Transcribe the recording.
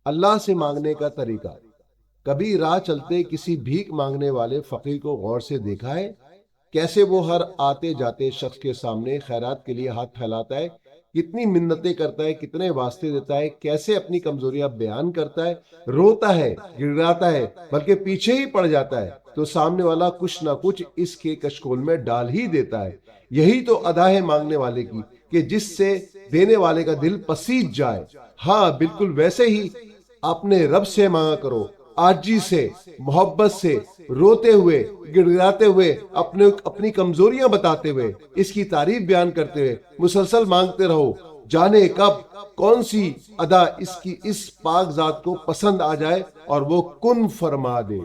अल्लाह से मांगने का तरीका। कभी राह चलते किसी भीख मांगने वाले फकीर को गौर से देखा है? कैसे वो हर आते जाते शख्स के सामने खैरात के लिए हाथ फैलाता है, कितनी मिन्नतें करता है, कितने वास्ते देता है, कैसे अपनी कमजोरियां बयान करता है, रोता है, गिड़गिड़ाता है, बल्कि पीछे ही पड़ जाता है तो सामने वाला कुछ ना कुछ इसके कशकोल में डाल ही देता है। यही तो अदा है मांगने वाले की, कि जिससे देने वाले का दिल पसीज जाए। हाँ, बिल्कुल वैसे ही अपने रब से मांगा करो, आजी से, मोहब्बत से, रोते हुए, गिड़गिड़ाते हुए, अपने अपनी कमजोरियां बताते हुए, इसकी तारीफ बयान करते हुए मुसलसल मांगते रहो। जाने कब कौन सी अदा इसकी इस पाक जात को पसंद आ जाए और वो कुन फरमा दे।